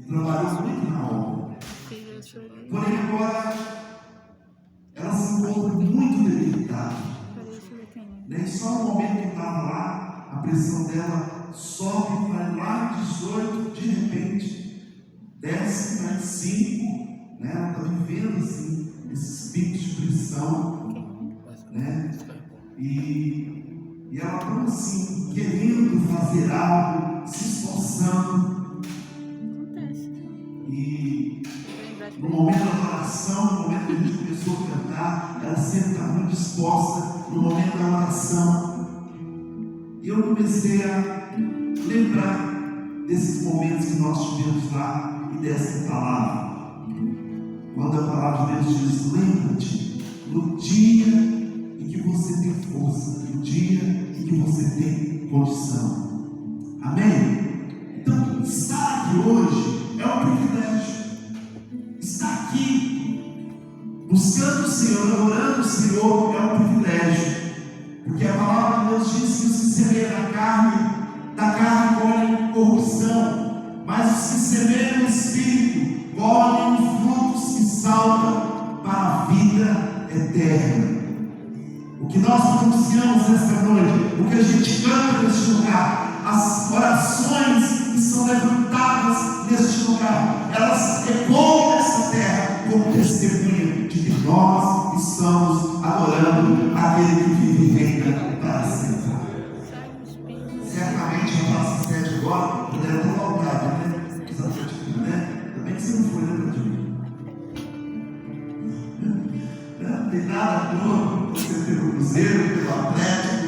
trabalhou muito na obra. Porém, agora ela se encontra muito debilitada. Nem só no momento que estava lá, a pressão dela sobe, vai lá em 18, de repente, desce para 5, né? Ela está vivendo assim, esses picos de pressão, né? E ela está assim, querendo fazer algo, se esforçando. E no momento da oração, no momento que a gente começou a cantar, ela sempre está muito disposta no momento da oração. E eu comecei a lembrar desses momentos que nós tivemos lá e dessa palavra. Quando a palavra de Deus diz: lembra-te no dia em que você tem força, no dia em que você tem condição. Amém? Então, estar aqui hoje é um privilégio. Estar aqui buscando o Senhor, adorando o Senhor, é um privilégio. Porque a palavra de Deus diz que os que semeiam da carne colhem corrupção, mas os que semeiam no Espírito colhem frutos que saltam para a vida eterna. O que nós pronunciamos esta noite, o que a gente canta neste lugar, as orações que são levantadas neste lugar, elas ecoam nessa terra como testemunha de que nós estamos adorando aquele que vive e reina para sempre. Certamente a nossa sede agora deve estar lotada, né? Exatamente, né? Também que você não foi, né, Brasil? Não tem nada contra você pelo Cruzeiro, pelo Atlético,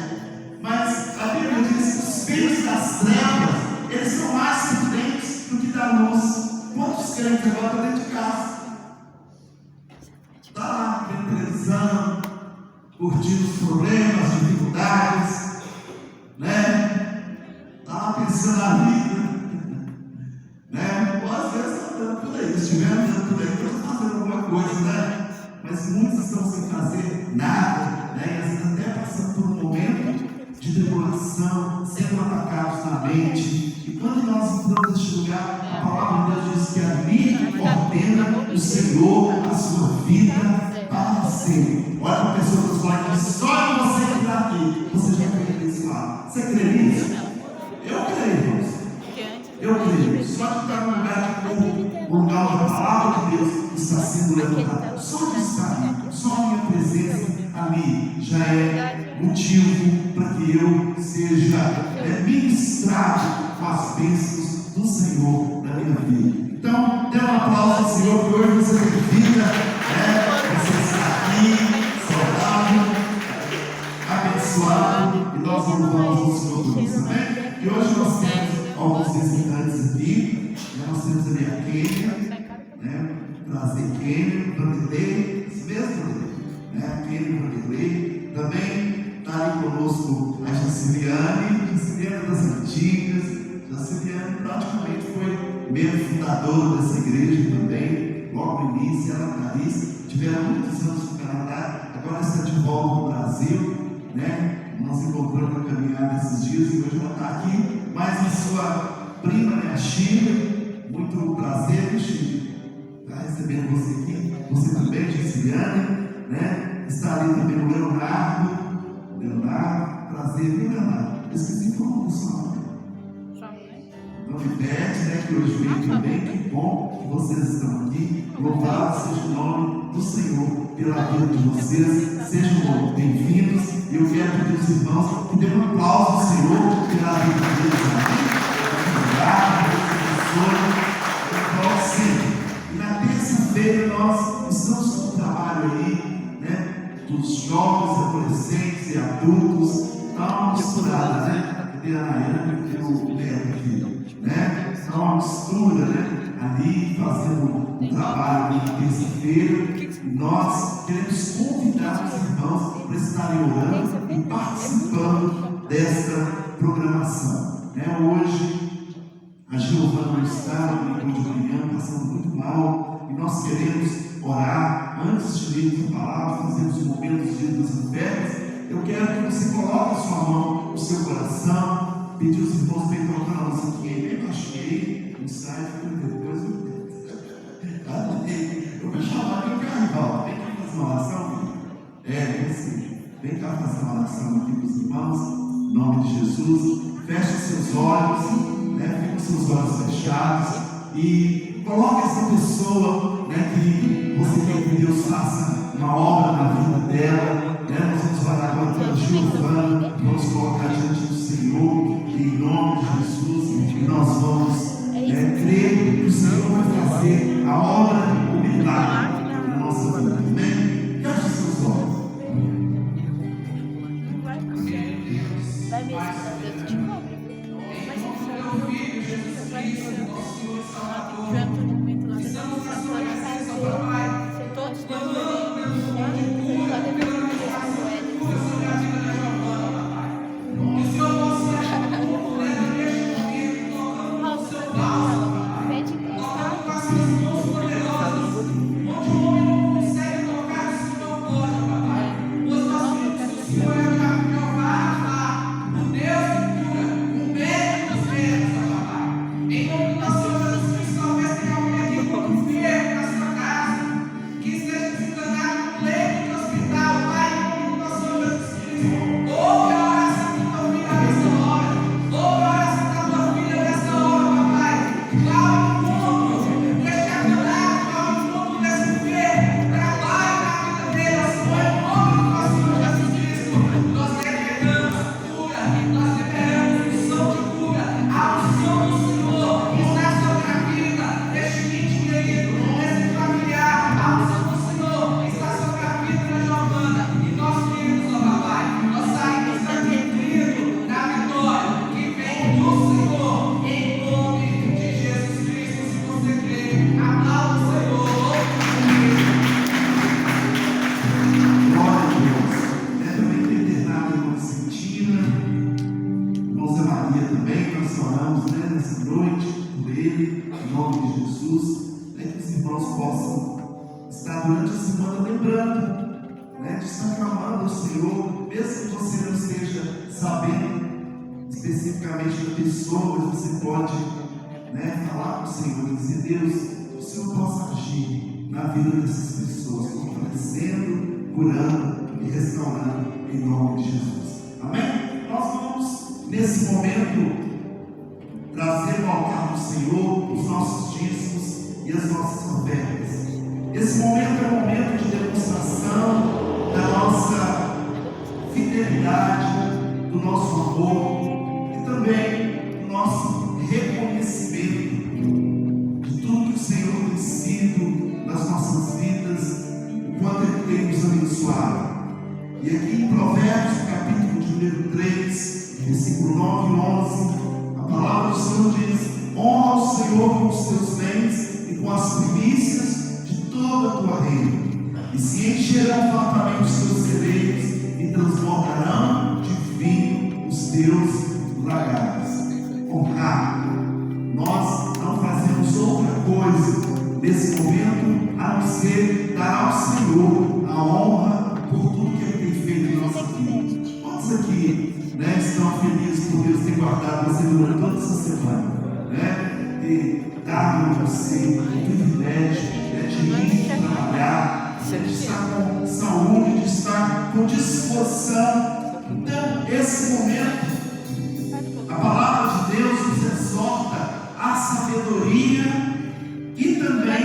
mas a Bíblia diz que os filhos das trevas, eles são mais prudentes do que da luz. Quantos crentes agora estão dentro de casa? Está lá, vendo televisão, curtindo os problemas, dificuldades, né? Está lá pensando na vida, né? Ou às vezes está andando por aí, estiver andando por aí, estão fazendo alguma coisa, né? Mas muitos estão sem fazer nada, né? E às vezes até passando por um momento de tribulação, sendo atacados na mente. E quando nós entramos neste lugar, a palavra de Deus diz que ali ordena o Senhor a sua vida para sempre. Olha para a pessoa que está falando, só você que está aqui, você já crê nisso lá. Você crê nisso? Eu creio, irmãos. Eu creio. Só de estar no lugar de o lugar da palavra de Deus está sendo levantado. Só de estar aqui, só a minha presença ali já é motivo para que eu seja ministrado com as bênçãos do Senhor na minha vida. Então, dê um aplauso ao Senhor, que hoje você tem vida, você está aqui, saudável, abençoado, e nós louvamos o Senhor por isso, amém? E hoje nós temos alguns visitantes aqui, nós temos ali a Kênia, trazer Kênia, Vanderlei, esse mesmo Vanderlei, Kênia, Vanderlei, também está ali conosco a Jaciliane das antigas. Jaciliane praticamente foi membro fundador dessa igreja também, logo no início, ela e Clarice, tiveram muitos anos no Canadá, agora está de volta no Brasil, né? Nós encontramos na caminhada esses dias e hoje ela está aqui, mas a sua prima, né, a Sheila, muito prazer, Sheila, está recebendo você aqui, você também, Jaciliane, né? Está ali também o Leonardo, prazer, viu, Leonardo? Eu esqueci como o seu nome. Ivete, né, que hoje veio também, que bom que vocês estão aqui. Louvado seja o nome do Senhor pela vida de vocês. Sejam bem-vindos. E eu quero pedir aos irmãos que dêem um aplauso ao Senhor pela vida deles. Obrigado, e na terça-feira nós estamos com um trabalho aí, né, dos jovens, adolescentes e adultos. Dá uma misturada, né? Tem a Nayane e o Neto aqui, né? Dá uma mistura, né? Ali fazendo um trabalho na terça-feira. Nós queremos convidar os irmãos para estarem orando e participando desta programação, né? Hoje a Giovana não está no de manhã, passando muito mal, e nós queremos orar antes de lermos a palavra, fazermos um momento de das ofertas. Eu quero que você coloque a sua mão no seu coração, pedir os irmãos para ir colocando a nossa aqui, bem baixinho, no site, depois fazer uma oração aqui com os irmãos, em nome de Jesus. Feche seus olhos, fique com seus olhos fechados e coloque essa pessoa, que você quer que Deus faça uma obra na vida dela. Nós vamos falar agora pela Giovana, vamos colocar diante do Senhor, em nome de Jesus, e nós vamos crer que o Senhor vai fazer a obra, o milagre na nossa vida. Amém? Feche seus olhos. Vai mesmo, Deus te cobre. Mas o filho Jesus Cristo, nosso Senhor e Salvador. Durante o momento nós estamos agora na casa dele. Se todos nós devemos especificamente da pessoa, mas você pode falar com o Senhor e dizer: Deus, o Senhor possa agir na vida dessas pessoas, fortalecendo, curando e restaurando em nome de Jesus. Amém? Nós vamos, nesse momento, trazer ao altar do Senhor os nossos dízimos e as nossas ofertas. Esse momento é um momento de demonstração da nossa fidelidade, do nosso amor, também o nosso reconhecimento de tudo que o Senhor tem sido nas nossas vidas, o quanto Ele tem nos abençoado. E aqui em Provérbios, capítulo de número 3, versículo 9 e 11, a palavra do Senhor diz: honra o Senhor com os teus bens e com as primícias de toda a tua renda, e se encherão fartamente os teus celeiros e transbordarão de vinho os teus lagares. Honrar. Nós não fazemos outra coisa nesse momento a não ser dar ao Senhor a honra por tudo que Ele tem feito em nossa vida. Quantos aqui estão felizes por Deus ter guardado você durante toda essa semana? E dar a você o privilégio de ir trabalhar, de estar com saúde, de estar com disposição. Então, esse momento, a palavra de Deus nos exorta à sabedoria e também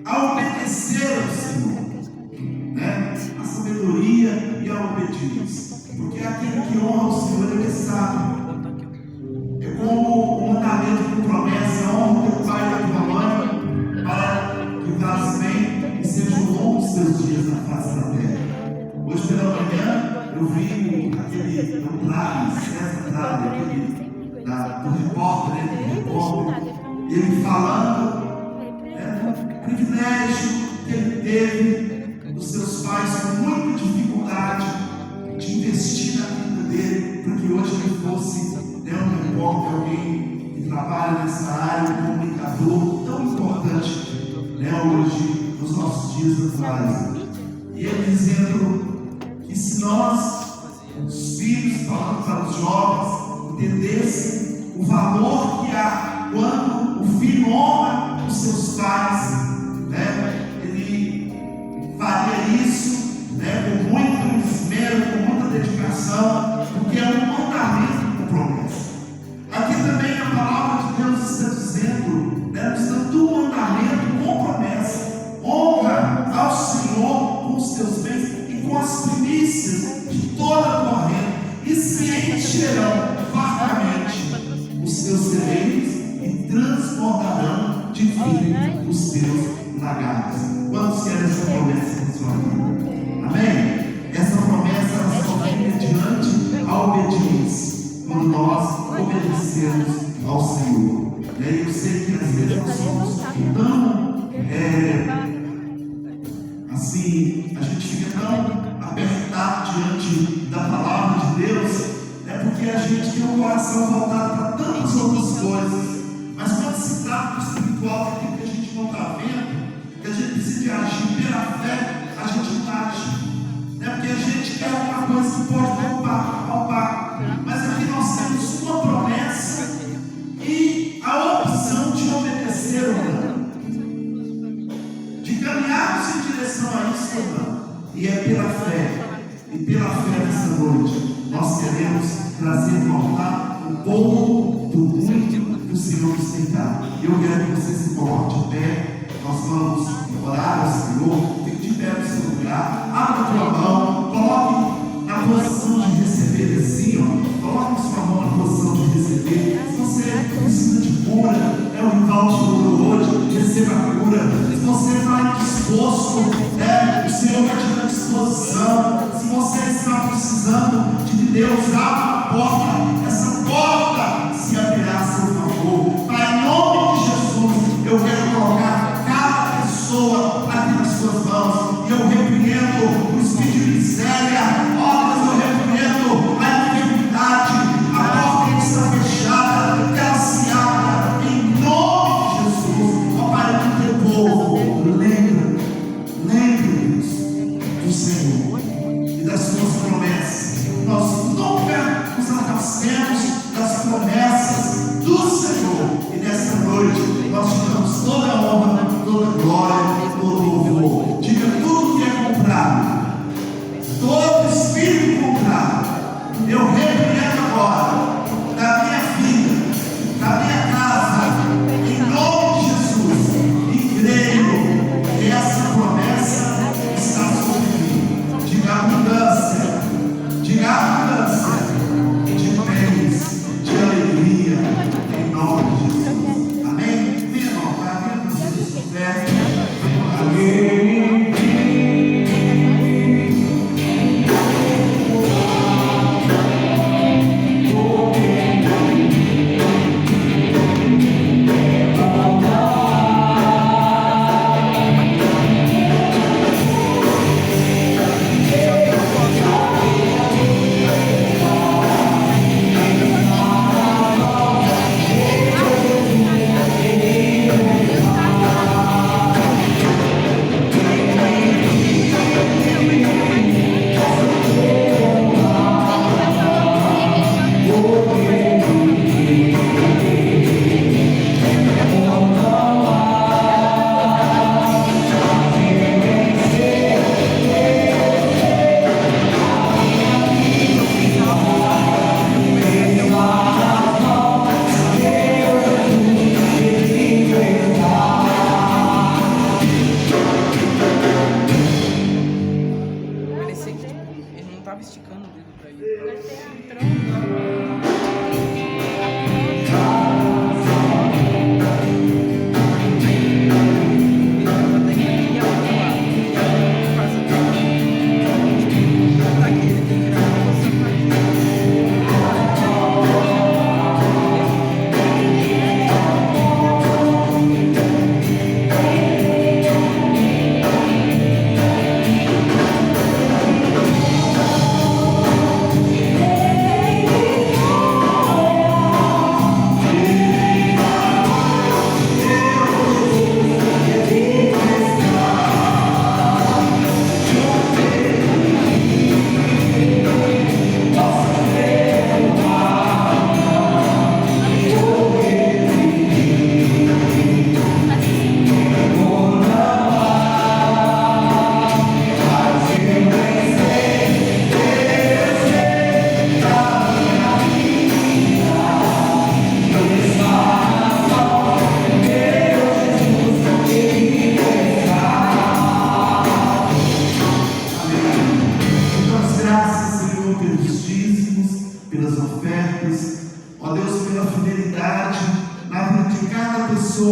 a obedecer ao Senhor. A sabedoria e a obediência. Porque aquele que honra o Senhor, Ele é sábio. É como o mandamento com promessa: honra o teu pai e a tua mãe, para que vivas bem e sejam longos os teus dias na face da terra. Hoje pela manhã eu vi aquele César Tralli, do repórter, ele falando do privilégio que ele teve dos seus pais com muita dificuldade de investir na vida dele, para que hoje ele fosse um repórter, alguém que trabalha nessa área, um comunicador tão importante hoje nos nossos dias atuais. E ele dizendo que se nós, os filhos, falando para os jovens, entendessem o valor que há quando o filho honra os seus pais, ele faria isso com muito esmero fardarão de fim os teus lagares. Quantos querem essa promessa na sua vida? Amém? Essa promessa ela só vem mediante a obediência, quando nós obedecemos ao Senhor. Eu sei que às vezes nós somos tão assim, a gente fica tão apertado diante da palavra de Deus, é porque a gente tem um coração voltado para tantas outras coisas. Mas quando se trata do espiritual, que é aquilo que a gente não está vendo, que a gente precisa agir pela fé, a gente não age. Porque a gente quer uma coisa que pode palpar. Mas aqui nós temos uma promessa e a opção de obedecer ou não, de caminharmos em direção a isso ou não. E é pela fé. E pela fé nessa noite, nós queremos trazer no altar o pouco do muito que o Senhor nos tem dado. Eu quero que você se coloque de pé. Nós vamos orar ao Senhor. Fique de pé no seu lugar. Abra a tua mão. Coloque na posição de receber assim, ó. Coloque sua mão na posição de receber. Se você precisa de cura, é o rival de cura hoje, receba a cura. Se você está disposto, o Senhor vai te dar disposição. Se você está precisando de que Deus abra a porta, essa porta se abrirá a seu favor. Pai, em nome de Jesus, eu quero colocar cada pessoa aqui nas suas mãos. E eu repreendo o espírito de miséria. Ó Deus, eu repreendo a enfermidade. A porta que está fechada, que ela se abra em nome de Jesus. Ó Pai, do teu povo, lembra, Deus, do Senhor e das suas promessas. Nós nunca nos afastemos das promessas do Senhor. E nessa noite nós te damos toda a honra, toda a glória, todo o louvor. Diga tudo que é comprado, todo espírito comprado, eu repreendo agora da minha vida, da minha casa, em nome de Jesus. E creio que essa promessa está sobre mim. Diga abundância, diga abundância de bens, de alegria, em nome de Jesus. Amém? Venha, irmão, para que você estiver.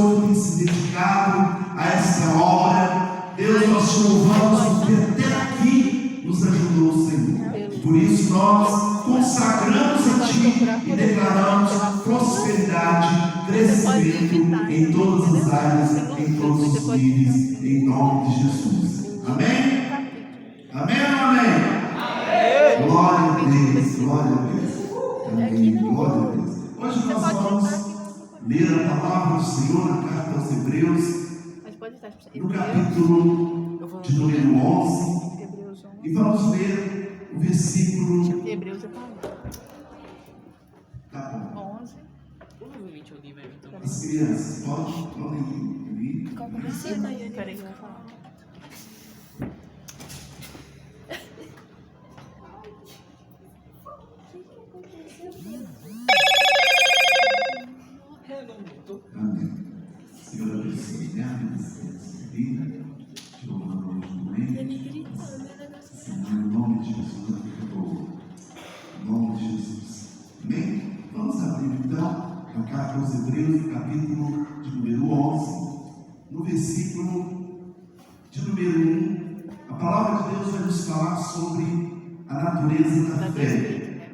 pessoa que tem se dedicado a esta obra. Deus, nós te louvamos porque até aqui nos ajudou o Senhor. Por isso nós consagramos a Ti e declaramos prosperidade, crescimento em todas as áreas, em todos os níveis, em nome de Jesus. Amém? Amém ou não amém? Glória a Deus, glória a Deus. Amém, glória a Deus. Hoje nós vamos ler a palavra do Senhor na carta aos Hebreus, no capítulo de número 11, e vamos ler o versículo. Hebreus é para Tá bom. 11. Provavelmente alguém vai vir também. As crianças, podem ir. Qual que é o versículo? Peraí que eu vou falar. Amém. Senhor, abençoe a vida, te louvando hoje também. Senhor, em nome de Jesus, em nome de Jesus. Amém? Vamos abrir então a carta aos Hebreus, no capítulo de número 11, no versículo de número 1. A palavra de Deus vai nos falar sobre a natureza da fé.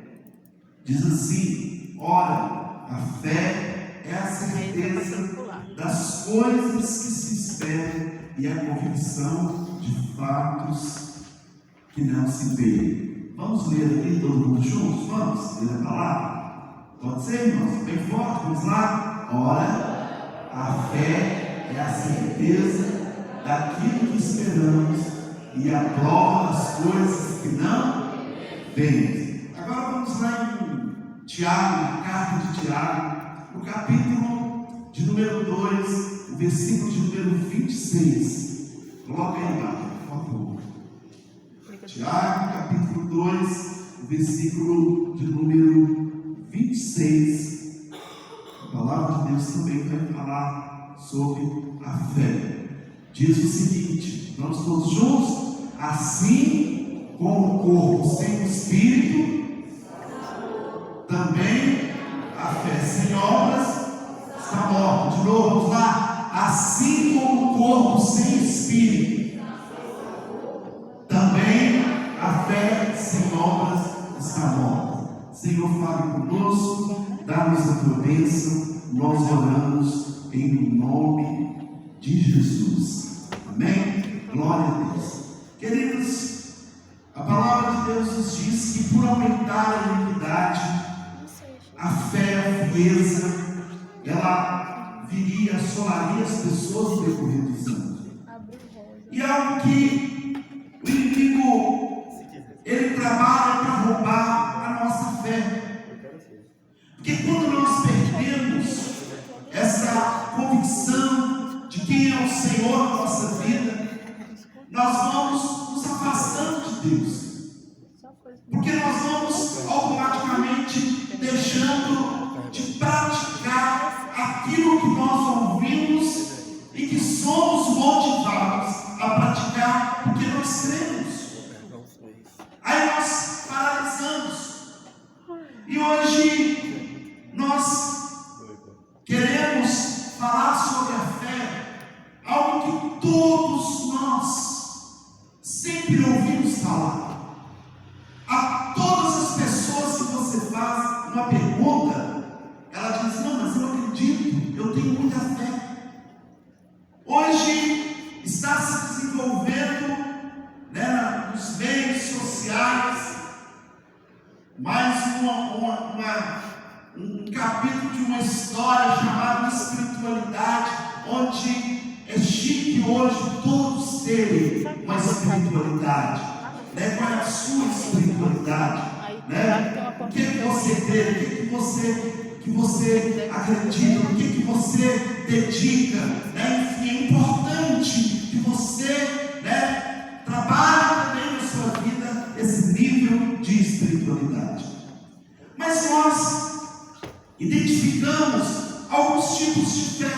Diz assim: ora, a fé é a certeza das coisas que se esperam e a convicção de fatos que não se veem. Vamos ler aqui todo mundo juntos? Vamos ler a palavra? Pode ser, irmãos? Bem forte, vamos lá? Ora, a fé é a certeza daquilo que esperamos e a prova das coisas que não vemos. Agora vamos lá em Tiago, na carta de Tiago, no capítulo de número 2, o versículo de número 26. Coloca aí embaixo, por favor. Tiago, capítulo 2, o versículo de número 26. A palavra de Deus também vai falar sobre a fé. Diz o seguinte: vamos todos juntos? Assim como o corpo sem o espírito, também a fé sem obras está morta. De novo, vamos lá. Assim como o corpo sem espírito, também a fé sem obras está morta. Senhor, fale conosco, dá-nos a tua bênção. Nós oramos em nome de Jesus. Amém? Glória a Deus. Queridos, a palavra de Deus nos diz que por aumentar a iniquidade, a fé, a frieza, ela viria, assolaria as pessoas no decorrer dos anos. E é algo que o inimigo, ele trabalha para roubar a nossa fé. Porque quando nós perdemos essa convicção de quem é o Senhor na nossa vida, nós vamos nos afastando de Deus. Porque nós vamos automaticamente deixando de praticar aquilo que nós ouvimos e que somos motivados a praticar porque nós cremos. Aí nós paralisamos. E hoje nós queremos falar sobre a fé, algo que todos nós sempre ouvimos falar. A todas as pessoas que você faz uma pergunta, ela diz: não, mas eu acredito, eu tenho muita fé. Hoje está se desenvolvendo, né, nos meios sociais mais um capítulo de uma história chamada espiritualidade, onde é chique hoje todos terem uma espiritualidade. Né? Qual é a sua espiritualidade? Né? O que você tem? O que você acredita? O que você dedica? Né? Enfim, é importante que você, né, trabalhe também na sua vida esse nível de espiritualidade. Mas nós identificamos alguns tipos de fé.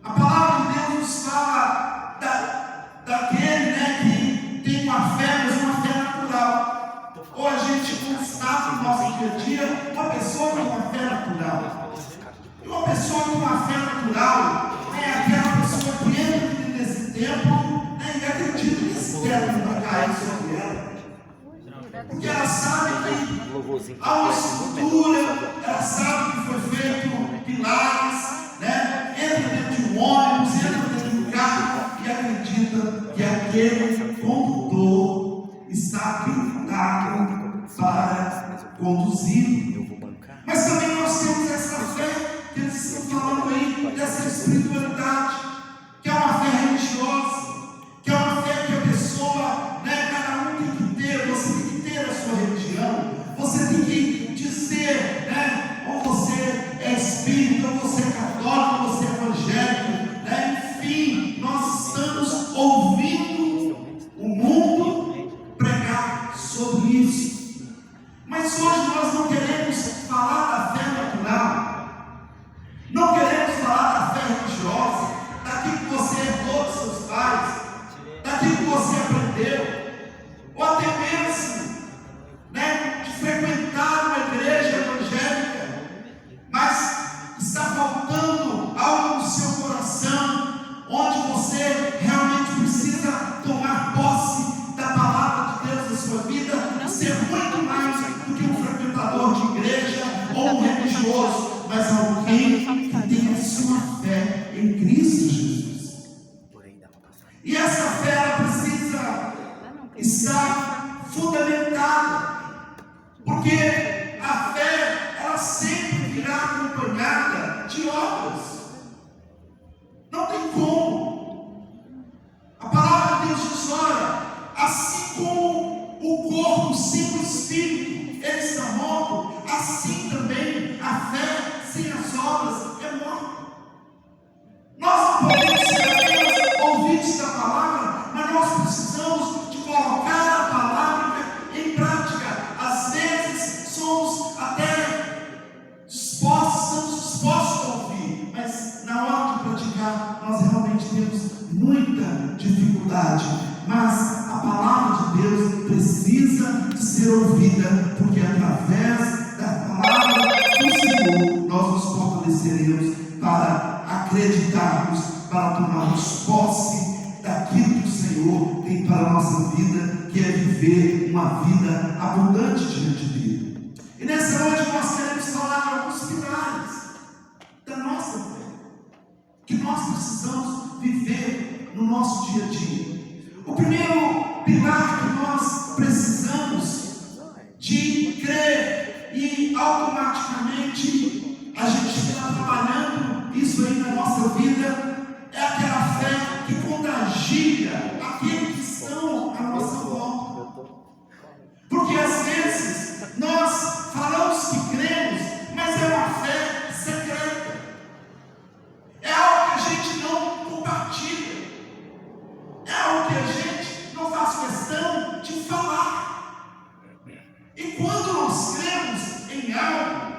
A palavra de Deus nos fala daquele, né, que tem uma fé, mas uma fé natural. Ou a gente constata no nosso dia a dia uma pessoa com uma fé natural. E uma pessoa com uma fé natural, Porque ela sabe que há uma estrutura, ela sabe que foi feito pilares, né? Entra dentro de um ônibus, entra dentro de um carro e acredita que aquele condutor está habilitado para conduzir. Mas também nós temos essa fé que eles estão falando aí, dessa espiritualidade, que é uma fé religiosa, que é uma fé que a pessoa, né, cada um tem que ter, você tem que ter a sua religião, você tem que dizer, né, ou você é espírita, ou você é católico, ou você é evangélico, né, enfim, nós estamos ouvindo o mundo pregar sobre isso. Mas hoje nós não queremos falar da fé natural, não queremos falar da fé religiosa, daquilo que você herdou dos seus pais, daquilo que você aprendeu, ou até mesmo, né, de frequentar uma igreja evangélica, mas está faltando algo no seu coração, onde você realmente precisa tomar posse da palavra de Deus na sua vida, e ser muito mais do que um frequentador de igreja ou um religioso, mas alguém que tem a sua fé em Cristo Jesus. E essa fé ela precisa estar fundamentada, porque a fé ela sempre virá acompanhada de obras. Não tem como. A palavra de Deus diz: olha, assim como o corpo sem o espírito ele está morto, assim também a fé sem as obras é morta. Nós não podemos ser apenas ouvintes da palavra, mas nós precisamos de colocar a palavra em prática. Às vezes somos até dispostos a ouvir, mas na hora de praticar nós realmente temos muita dificuldade. Mas a palavra de Deus precisa de ser ouvida, porque através da palavra do Senhor nós nos fortaleceremos para acreditarmos, para tomarmos posse daquilo que o Senhor tem para a nossa vida, que é viver uma vida abundante diante dele. E nessa noite nós queremos falar de alguns pilares da nossa fé, que nós precisamos viver no nosso dia a dia. O primeiro pilar que nós precisamos de crer, e automaticamente a gente está trabalhando isso aí na nossa vida, é aquela fé que contagia aqueles que estão à nossa volta. Porque às vezes nós falamos que cremos, mas é uma fé secreta, é algo que a gente não compartilha, é algo que a gente não faz questão de falar. E quando nós cremos em algo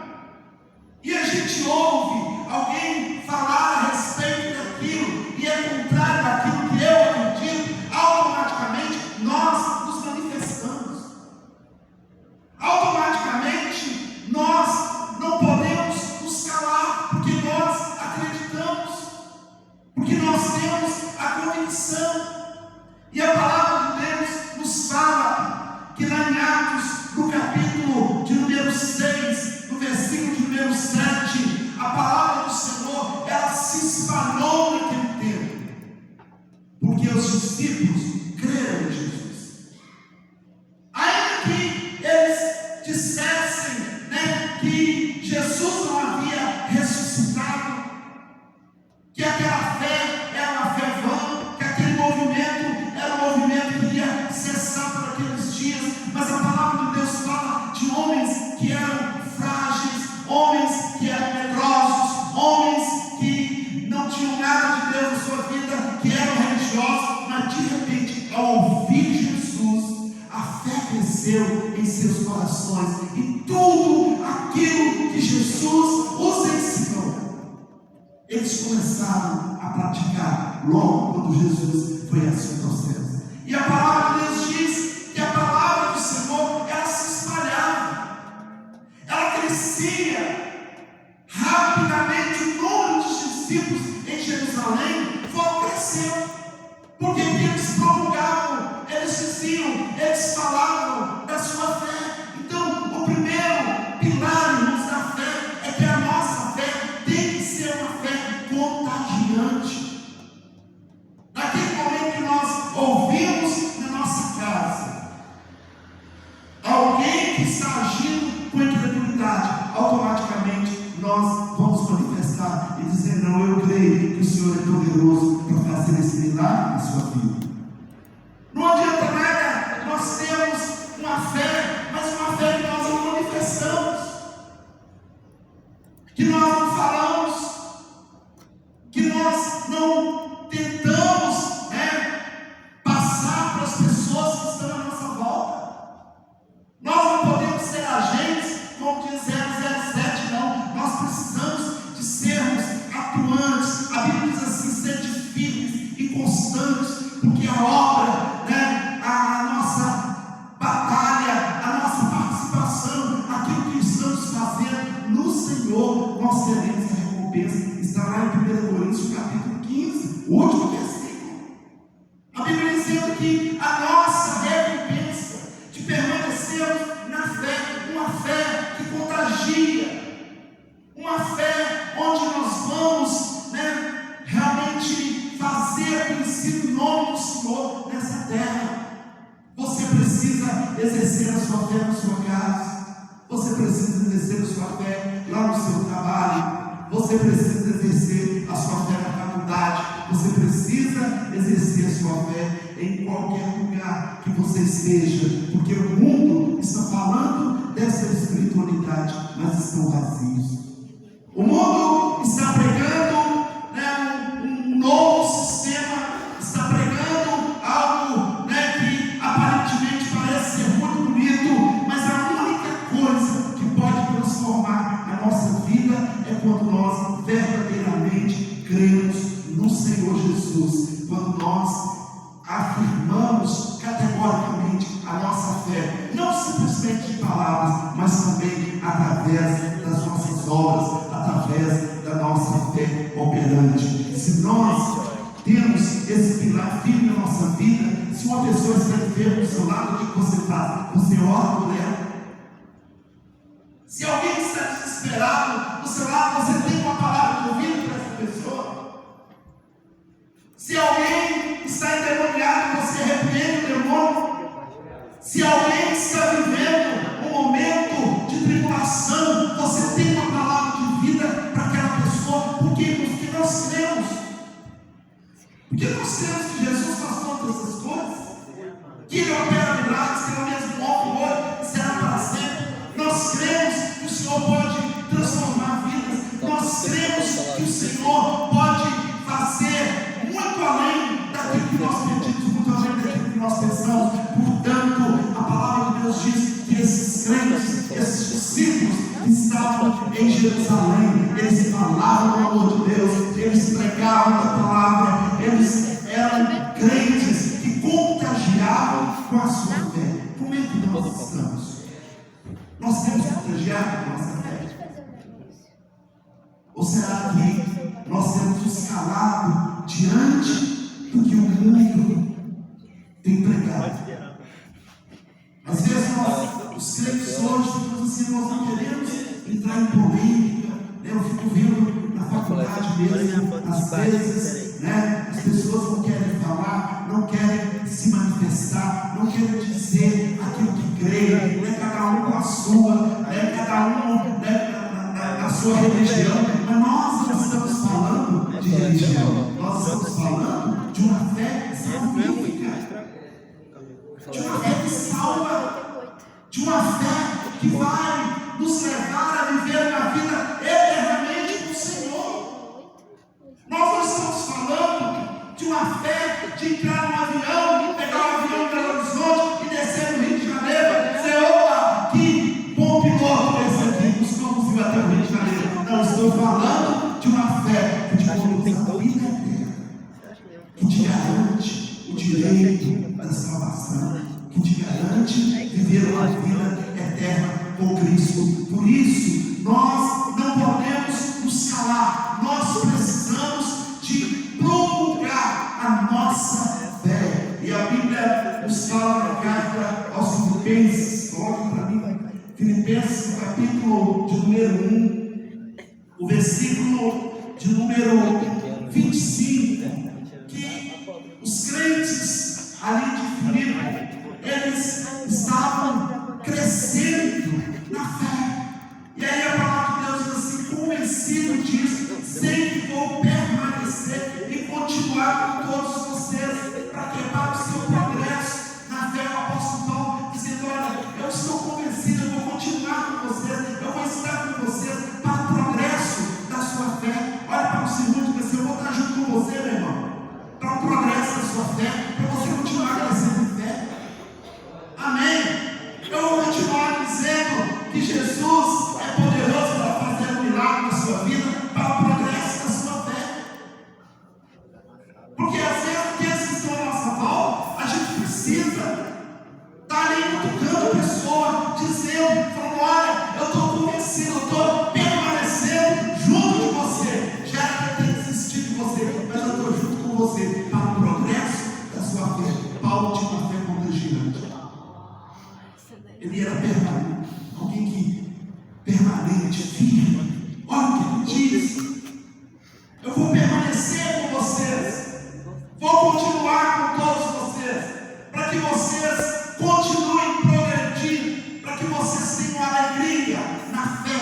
e a gente ouve alguém falar a respeito daquilo e é contrário daquilo que eu acredito, automaticamente nós nos manifestamos. Automaticamente nós não podemos nos calar, porque nós acreditamos, porque nós temos a convicção. E a palavra de Deus nos fala que lá em Atos, no capítulo de número 6, no versículo de número 7, a palavra do Senhor, ela se espalhou naquele tempo, porque os discípulos creram em Jesus. Ainda que eles dissessem, né, que Jesus não havia ressuscitado, que aquela fé era uma fé vã, que aquele movimento era um movimento que ia cessar por aqueles dias, mas a palavra de Deus fala de homens que eram frágeis, homens que eram medrosos, homens que não tinham nada de Deus na sua vida, que eram religiosos, mas de repente, ao ouvir Jesus, a fé cresceu em seus corações, e tudo aquilo que Jesus os ensinou, eles começaram a praticar logo quando Jesus foi assunto aos céus. E a palavra de Deus diz que a palavra do Senhor, ela se espalhava, ela crescia rapidamente. O número de discípulos em Jerusalém foi crescendo, porque eles promulgavam, eles diziam, eles falavam da sua fé. poderoso para fazer esse milagre na sua vida. Não adianta nada nós termos uma fé, mas uma fé que nós não manifestamos, que nós não falamos, que nós não tentamos passar para as pessoas que estão à nossa volta. Nós não podemos ser agentes, como diz 007, não. Nós precisamos de sermos atuantes. A Bíblia diz assim: sede firmes e constantes, porque a obra, a nossa batalha, a nossa participação, aquilo que estamos fazendo no Senhor, nós teremos a recompensa. Está lá em 1 Coríntios capítulo 15, o último versículo. A Bíblia dizendo que a nossa recompensa de permanecermos na fé, uma fé que contagia, uma fé onde nós vamos realmente fazer conhecido o nome do Senhor nessa terra. Você precisa exercer a sua fé na sua casa, você precisa exercer a sua fé lá no seu trabalho, você precisa exercer a sua fé na faculdade, você precisa exercer a sua fé em qualquer lugar que você esteja, porque o mundo está falando dessa espiritualidade, mas estão vazios. O mundo está pregando um novo sistema, está pregando algo que aparentemente parece ser muito bonito, mas a única coisa que pode transformar a nossa vida é quando nós verdadeiramente cremos no Senhor Jesus, quando nós afirmamos categoricamente a nossa fé, não simplesmente de palavras, mas também através das nossas obras, através da nossa fé operante. Se nós temos esse pilar firme na nossa vida, se uma pessoa está enferma do seu lado, o que você faz? Você ora por ela. Se alguém está desesperado do seu lado, você tem uma palavra de ouvido para essa pessoa. Se alguém está endemoniado, você repreende o demônio. Se alguém está vivendo um momento de tribulação, você tem uma palavra de vida para aquela pessoa. Por quê? Porque nós cremos. Porque nós cremos que Jesus faz todas essas coisas, que Ele opera milagres, que Ele é o mesmo ontem, hoje e será para sempre. Nós cremos que o Senhor pode transformar vidas. Nós cremos que o Senhor pode fazer muito além daquilo que nós pedimos, muito além daquilo que nós pensamos. Portanto, a palavra de Deus diz que esses crentes, esses discípulos que estavam em Jerusalém, eles falavam do amor de Deus, eles pregavam a palavra, eles eram crentes que contagiavam com a sua fé. Como é que nós estamos? Nós temos contagiado com a nossa fé? Ou será que nós temos nos calado diante do que o mundo tem pregado? Às vezes os crentes hoje ficam assim: nós não queremos entrar em polêmica. Eu fico vendo na faculdade mesmo, às vezes, as pessoas não querem falar, não querem se manifestar, não querem dizer aquilo que creem, cada um com a sua, cada um na sua religião. Mas nós não estamos falando de religião, nós estamos falando de uma fé salvífica, de uma fé que salva, de uma fé que vai nos levar a viver uma vida eternamente com o Senhor. Nós não estamos falando de uma fé de entrar num avião, pegar um avião em Belo Horizonte e descer no Rio de Janeiro, dizer: opa, que bom piloto esse aqui, nos conduziu até o Rio de Janeiro. Não, estou falando de uma fé que te conduz à vida eterna, que te garante o direito da salvação, que te garante viver uma vida eterna com Cristo. Por isso, nós não podemos nos calar, nós precisamos de promulgar a nossa fé. E a Bíblia nos fala na carta aos Filipenses, coloque para mim, Filipenses, capítulo de número 1, o versículo de número 25, que os crentes ali de Filipe, eles estavam crescendo na fé. E aí a palavra de Deus diz assim: convencido disso, sei que vou permanecer e continuar com todos vocês para quebrar o seu progresso na fé. O apóstolo Paulo dizendo: olha, eu estou convencido, eu vou continuar com vocês, eu vou estar com vocês para o progresso da sua fé. Olha para o segundo e diz: eu vou estar junto com você, meu irmão, para o progresso da sua fé, para você continuar crescendo em fé. Amém? Eu vou continuar dizendo que Jesus é poderoso para fazer um milagre na sua vida, para o progresso da sua fé. Porque às vezes aqueles que estão à nossa volta, a gente precisa estar ali cutucando a pessoa, dizendo, falando: olha, eu estou convencido, eu estou permanecendo junto de você. Já era para ter desistido de você, mas eu estou junto com você para o progresso da sua fé. Paulo tinha uma fé contagiante. Ele era permanente, alguém que permanente, firme. Olha o que ele diz: eu vou permanecer com vocês, vou continuar com todos vocês, para que vocês continuem progredindo, para que vocês tenham alegria na fé,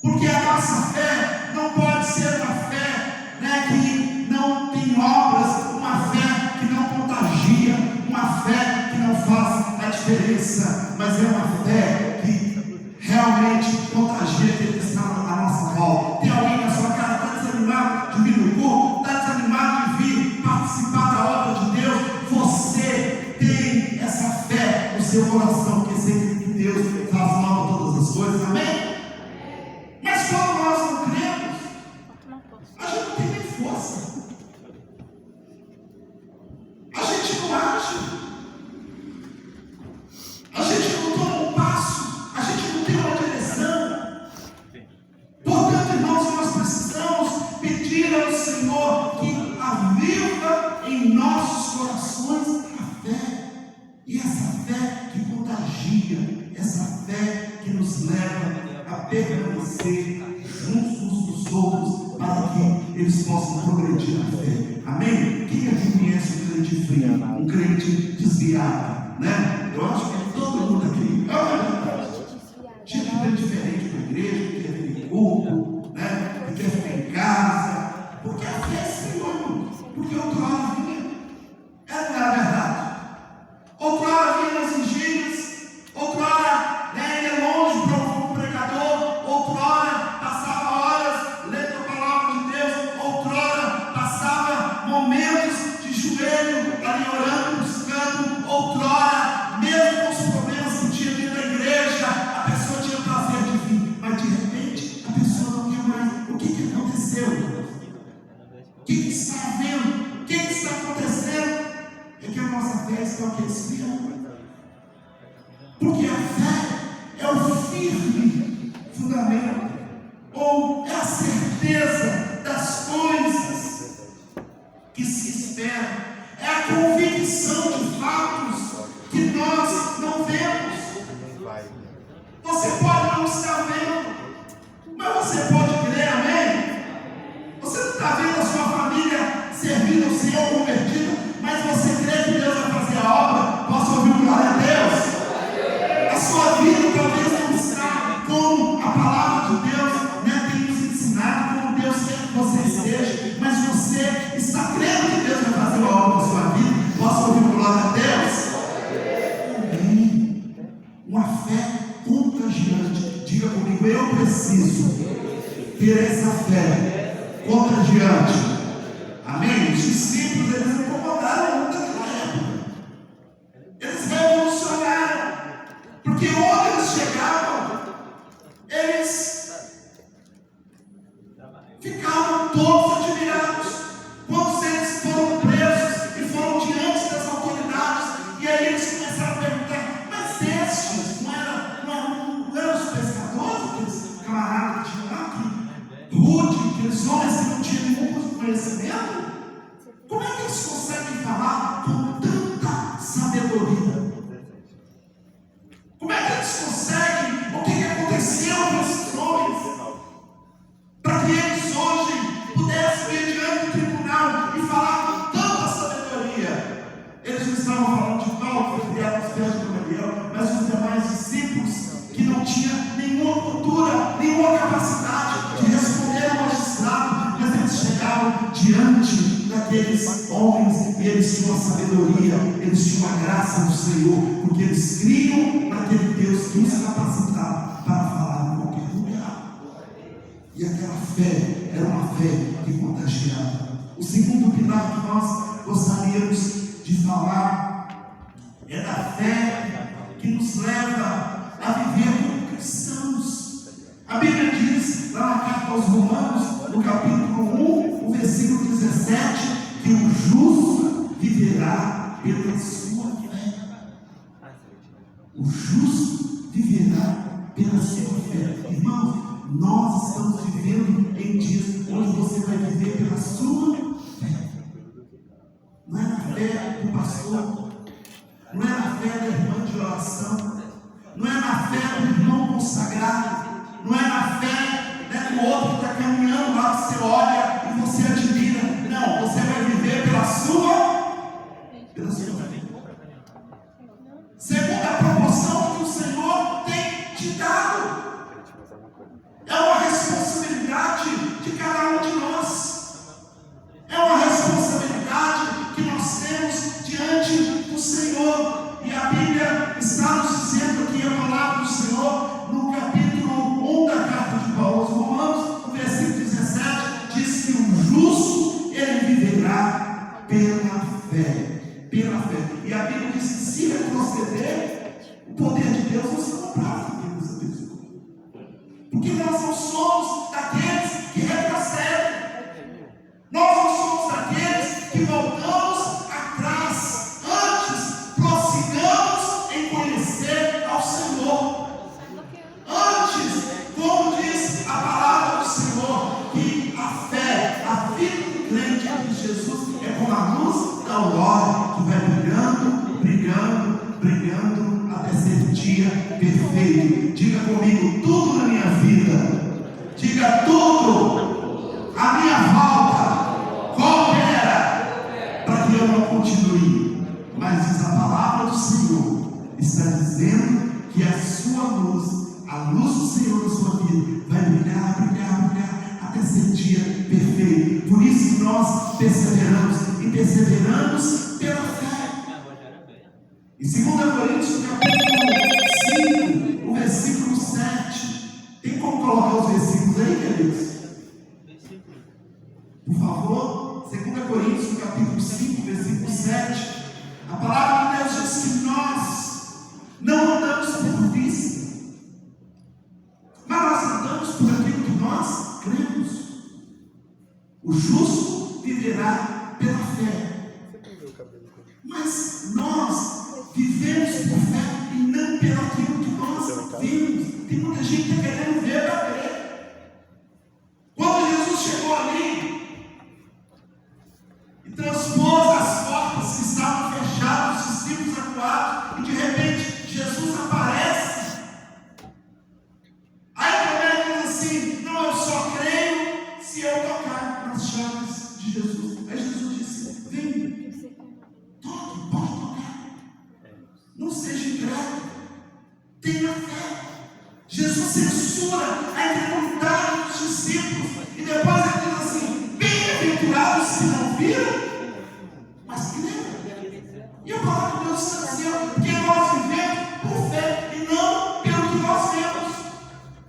porque a nossa fé não pode ser uma fé, que não tem obras, uma fé que não contagia, uma fé que não faz a diferença, mas é uma fé que realmente contagia aquele que está à nossa volta. Tem alguém na sua casa que está desanimado de vir no culto, está desanimado de vir participar da obra de Deus? Você tem essa fé no seu coração, porque sei que Deus faz nova todas as coisas. Amém? Mas quando nós não cremos, a gente não tem nem força, a gente não age, a gente não toma um passo, a gente não tem uma direção. Portanto, irmãos, nós precisamos pedir ao Senhor que aviva em nossos corações a fé. E essa fé que contagia, essa fé que nos leva a permanecer juntos uns dos outros, para que eles possam progredir na fé. Amém? Quem aqui conhece um crente frio, um crente desviado, né? Eu acho que todo mundo aqui. Tinha que ter diferente para a igreja, que quer vir em culto, né? Que quer ficar em casa, porque a fé esfriou, porque outra hora vinha. Essa não era verdade. Outra hora vinha nas vigílias, outra hora ia longe para um pregador, outra hora passava horas lendo a palavra de Deus, outra hora passava momentos de joelho ali orando, buscando, outra hora, mesmo com os problemas que tinha dentro da igreja, a pessoa tinha prazer de vir, mas de repente a pessoa não quer mais. O que aconteceu? O que está havendo? O que está acontecendo? É que a nossa fé está esfriando. Porque a fé é o firme fundamento, ou é a certeza das coisas que se esperam, é a convicção de fatos que nós não vemos. Você pode não estar vendo, mas você pode crer. Amém? Você não está vendo a sua família servindo ao Senhor convertida, mas você crê que Deus vai fazer a obra. Posso ouvir um glória a Deus? A sua vida talvez não está como a palavra de Deus tem nos ensinado, como Deus quer que você esteja, mas você está crendo que Deus vai fazer a obra na sua vida. Posso ouvir um glória a Deus? Amém. Uma fé contagiante. Diga comigo: eu preciso ter essa fé contagiante. Amém? Os discípulos, eles incomodaram muito naquela época. Eles revolucionaram. Porque onde eles chegavam, eles ficavam todos admirados. Quando eles foram presos e foram diante das autoridades, e aí eles começaram a perguntar: mas estes não eram os pescadores, aqueles camaradas que tinham lá, que rude, aqueles homens que não tinham nenhum conhecimento? Como é que eles conseguem falar com tanta sabedoria? Como é que eles conseguem? O que aconteceu com esses homens? Para que eles hoje pudessem ir diante do tribunal e falar com tanta sabedoria. Eles não estavam falando de Paulo, que foi criado nos pés de Gamaliel, mas os demais discípulos que não tinham nenhuma cultura, nenhuma capacidade de responder ao magistrado, mas eles chegaram diante daqueles homens, e eles tinham a sabedoria, eles tinham a graça do Senhor, porque eles criam naquele Deus que os capacitava para falar em qualquer lugar. E aquela fé era uma fé que contagiava. O segundo pilar que nós gostaríamos de falar é da fé que nos leva a viver como cristãos. A Bíblia diz, lá na carta aos Romanos, no capítulo 1, o versículo 17, que o justo viverá pela sua fé. O justo viverá pela sua fé. Irmãos, nós estamos vivendo em dias onde você vai viver pela sua fé. Não é na fé do pastor, não é na fé da irmã de oração, não é na fé do irmão consagrado, não é na fé do outro que está caminhando lá, que você olha e você admira. Não, você vai viver pela sua fé. Segundo a proporção que o Senhor tem te dado. É uma responsabilidade de cada um de nós. É uma responsabilidade que nós temos diante do Senhor. E a Bíblia está nos dizendo aqui a palavra do Senhor no capítulo 1 da carta de Paulo aos Romanos, no versículo 17, diz que o justo ele viverá pela fé. Pela fé. E a Bíblia diz que se retroceder, o poder de Deus não se comprava com essa pessoa. Porque nós não somos daqueles que retrocedem. Nós não somos daqueles que voltamos atrás. Antes, prossigamos em conhecer ao Senhor. Antes, como diz a palavra do Senhor, que a fé, a vida do crente de Jesus é como a luz da aurora, que vai brilhando, brilhando, brilhando, até ser o dia perfeito. Diga comigo, tudo na minha vida, diga tudo, a minha volta, coopera, para que eu não continue. Mas diz a palavra do Senhor, está dizendo que a sua luz, a luz do Senhor na sua vida, vai brilhar, brilhar, brilhar, até ser dia perfeito. Por isso que nós perseveramos, e perseveramos pela fé. Em 2 Coríntios, capítulo 5, o versículo 7. Tem como colocar os versículos aí, queridos? Por favor, 2 Coríntios, capítulo 5, versículo 7. A palavra de Deus diz que nós não andamos por vista, mas nós andamos por aquilo que nós cremos. O justo viverá pela fé. Mas nós vivemos por fé e não pelo aquilo que nós vimos. Tem muita gente que está querendo ver para crer. Quando Jesus chegou ali e transpôs as portas que estavam fechadas, os discípulos acuados, e de repente Jesus aparece. Aí também diz assim: não, eu só creio se eu tocar nas chaves de Jesus. Aí Jesus disse: vem, toque, pode tocar. Não seja incrédulo, tenha fé. Jesus censura a incredulidade dos discípulos, e depois ele diz assim: bem-aventurados se não viram, mas creram. E a palavra de Deus está dizendo que nós vivemos por fé e não pelo que nós vemos.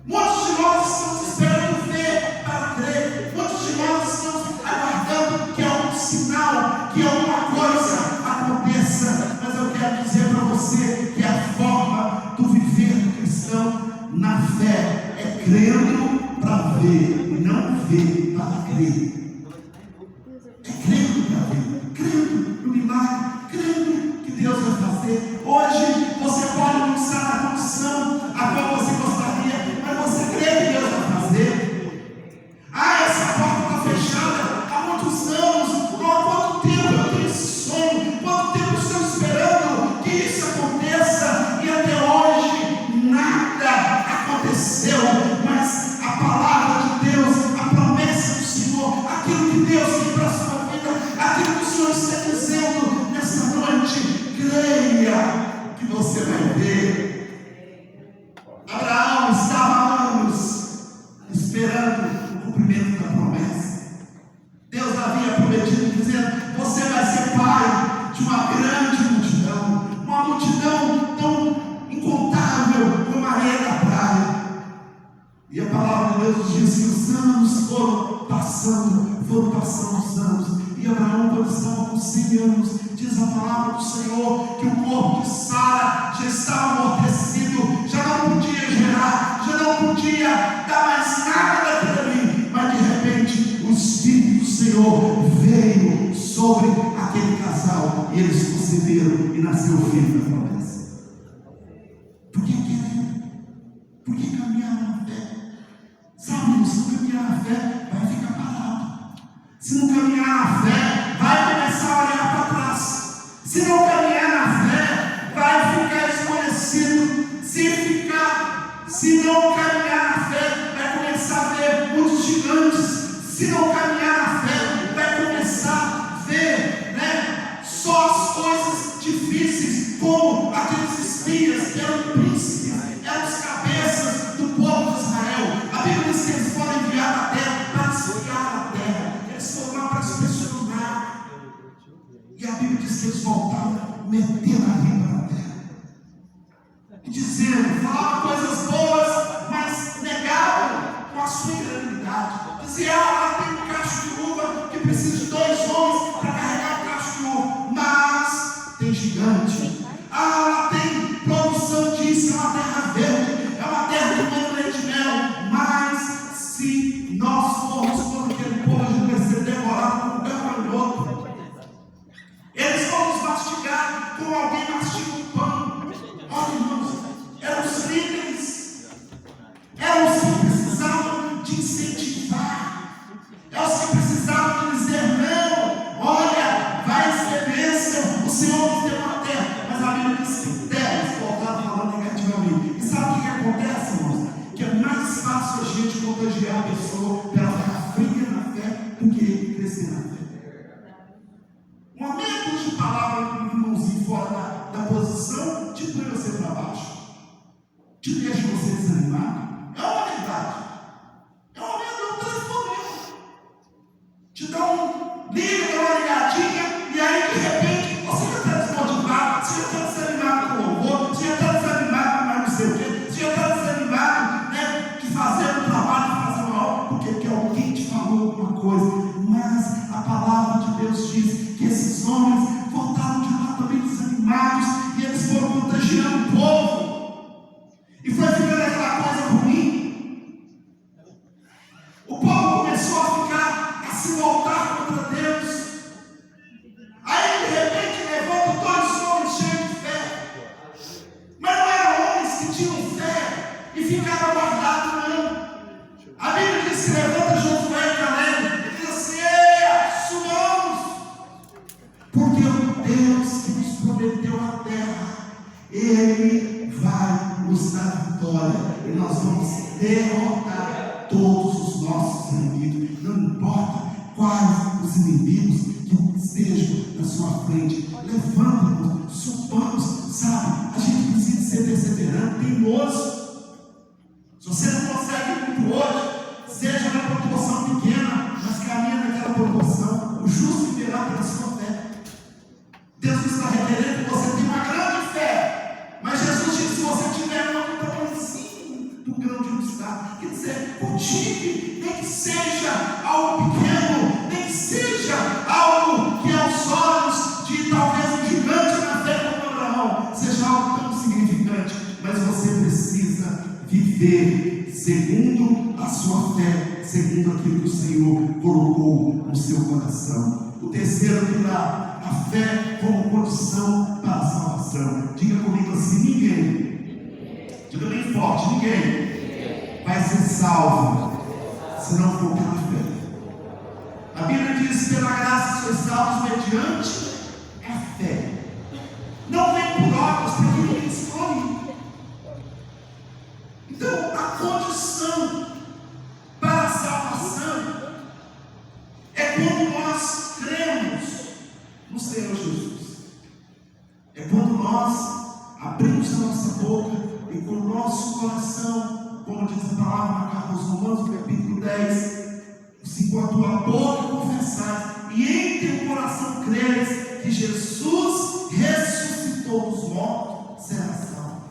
Muitos de nós estamos esperando fé para crer. Muitos de nós estamos aguardando que algum sinal, que alguma coisa aconteça. Mas eu quero dizer para você que a forma do viver do cristão na fé é crendo para ver e não ver para crer. É crendo para ver, crendo no milagre, crendo que Deus vai fazer. Hoje você pode não estar na condição a qual você gostaria, mas você crê que Deus vai fazer. Ah, essa porta está fechada há muitos anos. Há quanto tempo eu tenho esse sonho? Quanto tempo eu estou esperando que isso aconteça? E até hoje nada aconteceu. Mas a palavra de Deus, a promessa do Senhor, a Deus diz que os anos foram passando os anos. E Abraão, quando estava com 100 anos, diz a palavra do Senhor que o corpo de Sara já estava amortecido, já não podia gerar, já não podia dar mais nada daquilo ali. Mas de repente o Espírito do Senhor veio sobre aquele casal e eles conceberam e nasceu o filho da promessa. Por que querer? Por que caminhar na fé? Sabe, se não caminhar na fé, vai ficar parado. Se não caminhar na fé, vai começar a olhar para trás. Se não caminhar na fé, vai ficar esmorecido. Se não caminhar na fé, vai começar a ver muitos gigantes. Se não caminhar na fé, vai começar a ver, só as coisas difíceis, como aqueles espias que eram príncipes, eram os cabeças do povo de Israel. A Bíblia diz que eles foram enviados à terra para espiar a terra. Eles foram lá para inspecionar. E a Bíblia diz que eles voltaram metendo a língua na terra e dizendo, falavam coisas boas, mas negavam com a sua incredulidade. Dizia, lá tem um cacho de uva que precisa de 2 homens para carregar o cacho de uva, mas tem gigante. Lá tem produção disso, é uma terra verde, é uma terra de muito leite e mel, mas se nós formos como aquele povo, a gente vai ser devorado como um gafanhoto. Eles vão nos mastigar como alguém mastiga um pão. Olha, irmãos, eram os líderes, eram os que precisavam de incentivar, eram os que precisavam de dizer, não, olha, vai ser bênção, o Senhor nos deu uma terra. Mas a Bíblia diz que terras voltaram falando negativamente. E sabe o que acontece, irmãos? Que é mais fácil a gente contagiar a pessoa para ela ficar fria na fé do que crescer na fé. Um aumento de palavra com o irmãozinho fora da posição te põe você para baixo, te deixa você desanimado. É uma verdade. É um telefonema. Te dá liga, uma ligadinha, e aí de repente você já está desmotivado, você já está desanimado com o louvor, você já está desanimado com mais não sei o quê, você já está desanimado de fazer um trabalho, de fazer uma obra, porque alguém te falou alguma coisa. Mas a palavra de Deus diz que esses homens voltaram de lá também desanimados e eles foram contagiando o povo. E foi ficando aquela coisa ruim. O povo começou a se voltar contra Deus. Aí de repente levantam 2 homens cheios de fé. Mas não eram homens que tinham fé e ficaram guardados, não. A Bíblia diz que levanta Josué e Caleb e diz assim, ei, subamos. Porque o Deus que nos prometeu a terra, Ele vai nos dar vitória e nós vamos derrotar todos os nossos inimigos. Não importa quais os inimigos que estejam na sua frente, levanta-nos, supamos, sabe? A gente precisa ser perseverante, teimoso. Se você não consegue muito hoje, seja na proporção pequena, mas caminha naquela proporção. O justo viverá pela sua fé. Deus está requerendo que você tenha uma grande fé, mas Jesus disse: se você tiver um tamanhozinho do grão de mostarda, quer dizer, cultive, nem que seja algo pequeno, nem que seja algo que aos olhos de talvez um gigante na fé como Abraão, seja algo tão significante, mas você precisa viver segundo a sua fé, segundo aquilo que o Senhor colocou no seu coração. O terceiro pilar, a fé como condição para a salvação. Diga comigo assim: ninguém, diga bem forte, ninguém vai ser salvo se não for pela fé. A Bíblia diz: pela graça sois salvos mediante a fé. Não vem por obras, porque ninguém escolhe. Então, a condição para a salvação é quando nós cremos no Senhor Jesus. É quando nós abrimos a nossa boca e com o nosso coração, como diz a palavra na carta aos Romanos, capítulo 10, se com a tua boca confessares e em teu coração creres que Jesus ressuscitou dos mortos, será salvo.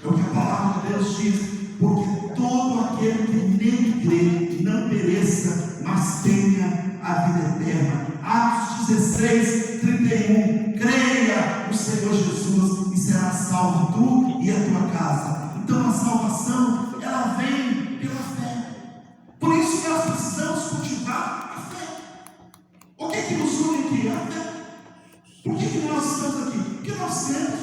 É o que a palavra de Deus diz, porque todo aquele que pereça, mas tenha a vida eterna. Atos 16, 31. Creia no Senhor Jesus e será salvo tu e a tua casa. Então a salvação, ela vem pela fé. Por isso que nós precisamos cultivar a fé. O que é que nos une aqui? A fé. Por que nós estamos aqui? Porque nós temos.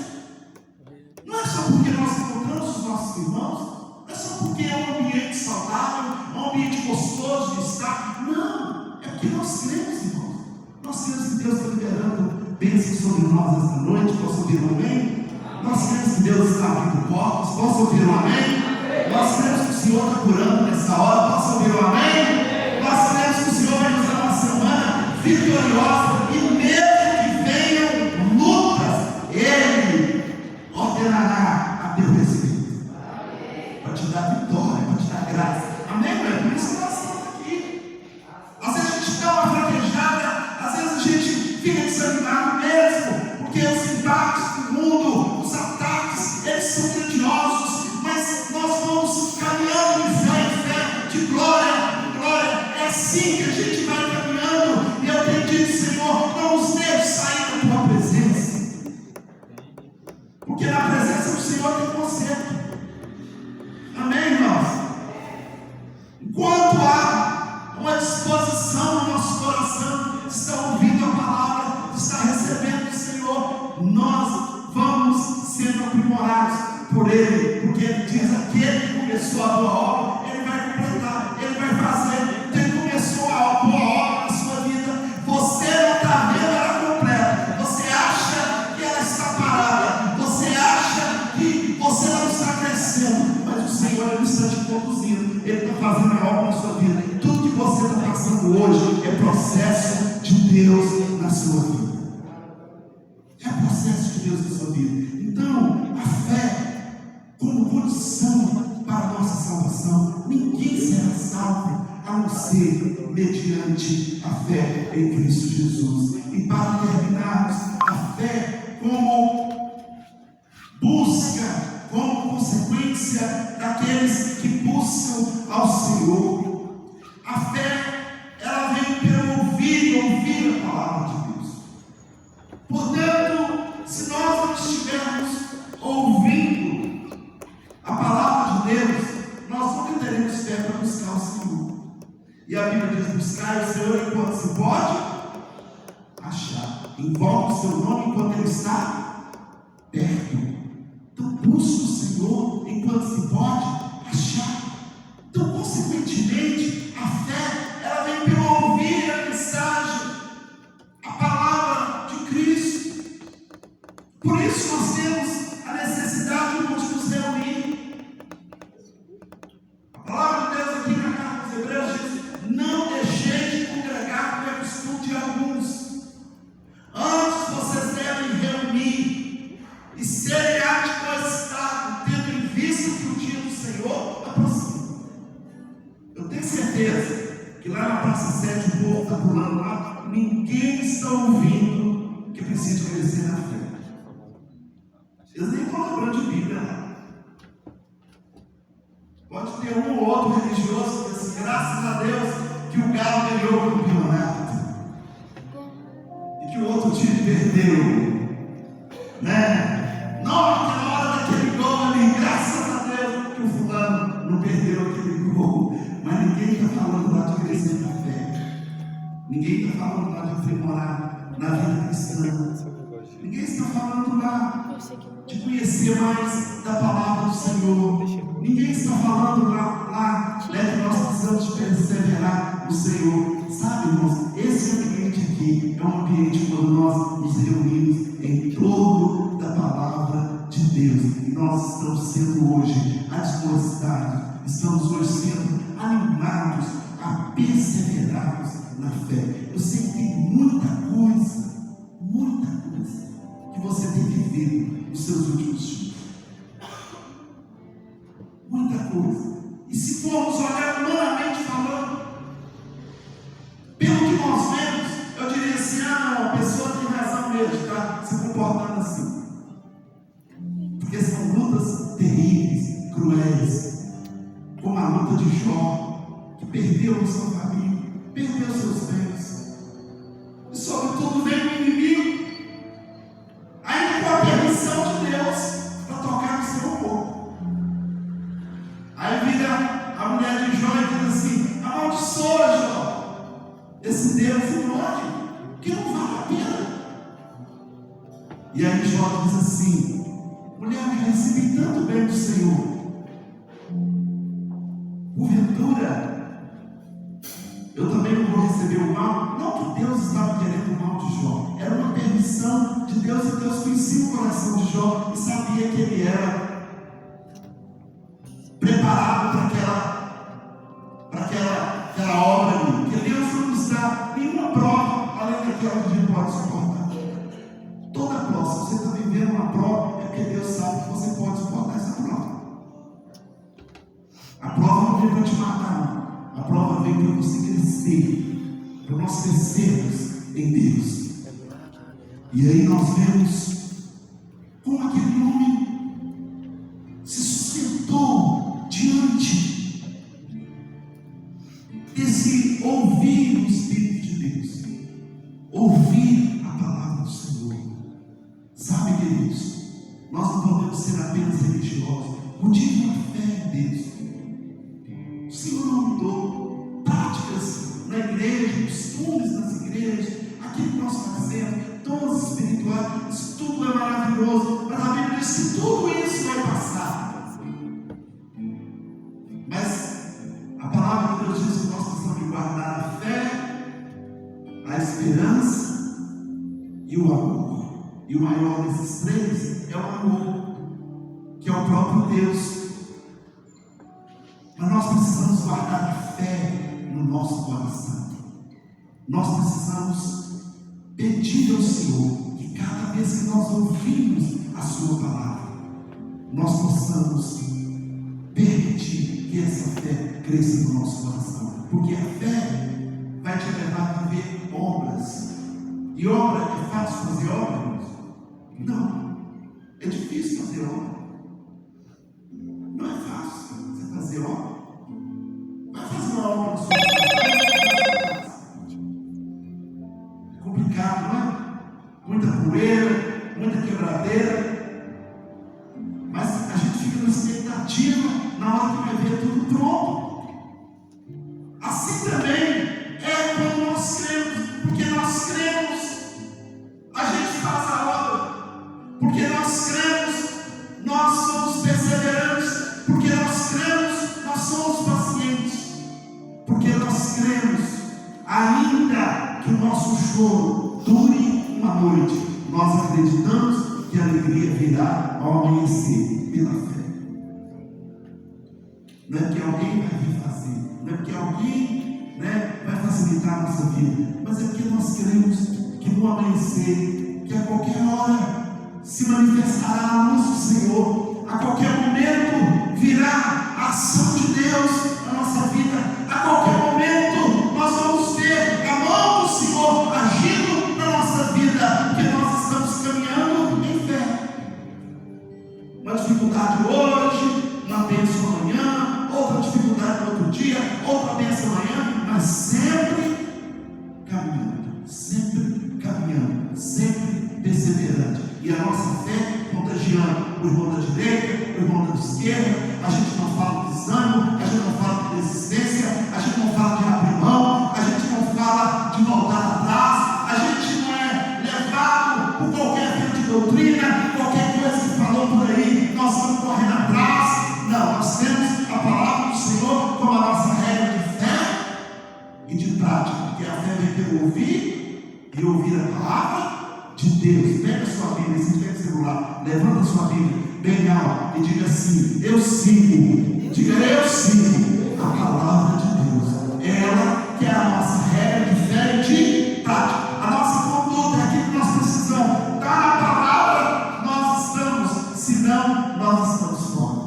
Não é só porque nós encontramos os nossos irmãos, não é só porque é um ambiente saudável, é um ambiente gostoso de estar. Não, é porque nós cremos, irmãos. Nós cremos que Deus está liberando bênçãos sobre nós esta noite. Posso ouvir um amém? Nós cremos que Deus está abrindo portas. Posso ouvir um amém? Nós cremos que o Senhor está curando nessa hora. Posso ouvir um amém? Nós cremos que o Senhor vai nos dar uma semana vitoriosa, e mesmo que venham lutas, Ele ordenará a teu respeito, para te dar vitória, para te dar graça. Amém, meu irmão? Por isso que nós estamos aqui. Às vezes a gente dá uma fraquejada, às vezes a gente fica desanimado mesmo, porque os impactos do mundo, os ataques, eles são grandiosos, mas nós vamos caminhando de fé em fé, de glória em glória. É assim que a gente vai caminhando, e eu tenho dito, Senhor, não nos deixe sair da tua presença, porque na presença do Senhor tem conserto. Amém, irmãos? Enquanto há uma disposição no nosso coração, de estar ouvindo a palavra, de estar recebendo do Senhor, nós vamos sendo aprimorados por Ele, porque Ele diz: aquele que começou a boa obra, Ele vai completar, Ele vai fazer. Então Ele começou a boa obra na sua vida, você não está vendo ela completa, você acha que ela está parada, você acha que você não está crescendo, mas o Senhor, Ele está te conduzindo, Ele está fazendo a obra na sua vida. E tudo que você está passando hoje é processo de Deus na sua vida. É processo de Deus na sua vida. Então, a fé como condição para a nossa salvação. Ninguém será salvo a não ser mediante a fé em Cristo Jesus. E para terminarmos, a fé como busca, como consequência daqueles que buscam ao Senhor. A fé, ela vem pelo ouvir a palavra de Deus. Portanto, se nós não estivermos ouvindo a palavra de Deus, nós nunca teremos fé para buscar o Senhor. E a Bíblia diz: buscar o Senhor enquanto se pode achar. Invoca o seu nome enquanto Ele está perto. Então busca o Senhor enquanto se pode achar. Então, consequentemente, a fé, ela vem pelo ouvir a mensagem, a palavra de Cristo. Por isso nós temos a necessidade de nos reunir. A palavra de Deus aqui na carta aos Hebreus diz: não deixei de congregar, como é costume de alguns. Antes vocês devem reunir e serem admoestados, tendo em vista que o dia do Senhor aproxima. Eu tenho certeza que lá na Praça 7 o povo está pulando lá, ninguém está ouvindo que precisa crescer na fé. Eles nem estão lembrando de Bíblia lá. Pode ter um ou outro religioso que diz: graças a Deus que o Galo ganhou o campeonato e que o outro time perdeu, né? Não, na hora daquele gol ali, graças a Deus que o fulano não perdeu aquele gol. Mas ninguém está falando lá de crescer na fé. Ninguém está falando lá de aprimorar na vida cristã. Ninguém está falando lá de conhecer mais da palavra do Senhor. Ninguém está falando lá que nós precisamos de perseverar no Senhor. Sabe, irmãos, esse ambiente aqui é um ambiente quando nós nos reunimos em torno da palavra de Deus. E nós estamos sendo hoje admoestados, estamos hoje sendo animados a perseverarmos na fé. Eu sei que tem muita coisa que você tem vivido nos seus últimos dias. Muita coisa. E se formos olhar humanamente falando, pelo que nós vemos, eu diria assim: não, a pessoa tem razão mesmo de estar se comportando assim. Porque são lutas terríveis, cruéis, como a luta de Jó, que perdeu perdeu sua família, perdeu seus bens, e sobre tudo vem o inimigo, ainda com a permissão de Deus, para tocar no seu corpo. Aí vira a mulher de Jó e diz assim: amaldiçoa Jó, esse Deus ignore, que não vale a pena. E aí Jó diz assim: mulher, eu recebi tanto bem do Senhor, porventura eu também não vou receber o mal? Não que Deus estava querendo o mal de Jó, era uma permissão de Deus, e Deus conhecia o coração de Jó e sabia que ele era preparado para aquela obra ali, porque Deus não nos dá nenhuma prova além daquela que a gente pode suportar. Toda prova, se você está vivendo uma prova, é porque Deus sabe que você pode suportar essa prova. A prova não veio para te matar, não. A prova veio para você crescer, para nós crescermos em Deus. E aí nós vemos como aquele homem se sustentou diante desse ouvir o Espírito de Deus, ouvir a palavra do Senhor. Sabe, queridos, nós não podemos ser apenas religiosos, cultive uma fé em Deus. O Senhor não mudou práticas na igreja, costumes nas igrejas, aquilo que nós fazemos, dons espirituais, isso tudo é maravilhoso, mas a Bíblia diz que tudo isso vai passar. Mas a palavra de Deus diz que nós precisamos guardar a fé, a esperança e o amor. E o maior desses três é o amor, que é o próprio Deus. Mas nós precisamos guardar a fé no nosso coração. Nós precisamos pedir ao Senhor que cada vez que nós ouvirmos a sua palavra, nós possamos permitir que essa fé cresça no nosso coração. Porque a fé vai te levar a viver obras. E obra, é fácil fazer obra, irmãos? Não. É difícil fazer obra. Não é fácil você fazer obra. Vai fazer uma obra na sua casa. É complicado, não é? Muita poeira, muita quebradeira. Mas a gente fica na expectativa na hora que vai ver tudo pronto. Assim também é quando nós cremos, porque nós cremos, a gente faz a obra. Porque nós cremos, nós somos perseverantes. Porque nós cremos, nós somos pacientes. Porque nós cremos, ainda que o nosso choro dure uma noite, nós acreditamos que a alegria virá ao amanhecer pela fé. Não é porque alguém vai vir fazer, não é porque alguém, vai facilitar a nossa vida, mas é porque nós cremos que no amanhecer, que a qualquer hora se manifestará a luz do Senhor, a qualquer momento virá a ação de Deus na nossa vida, a qualquer momento nós vamos ver a mão do Senhor agindo na nossa vida, porque nós estamos caminhando em fé. Uma dificuldade hoje, uma bênção amanhã, outra dificuldade no outro dia, outra bênção amanhã, mas sempre caminhando, sempre perseverante. E a nossa fé contagiando o irmão da direita, o irmão da esquerda. A gente não fala de desânimo, a gente não fala de desistência, a gente não fala de abrir mão, a gente não fala de voltar atrás, a gente não é levado por qualquer vento de doutrina, qualquer coisa que falou por aí, nós vamos correndo atrás. Não, nós temos a palavra do Senhor como a nossa regra de fé e de prática, porque a fé vem pelo ouvir e ouvir a palavra de Deus. Pega a sua Bíblia, se tiver celular, levanta a sua Bíblia bem alto e diga assim: eu sigo. Diga: eu sigo a palavra de Deus. Ela que é a nossa regra de fé e de prática. A nossa conduta é aquilo que nós precisamos. Está na palavra, nós estamos. Senão, nós estamos fora.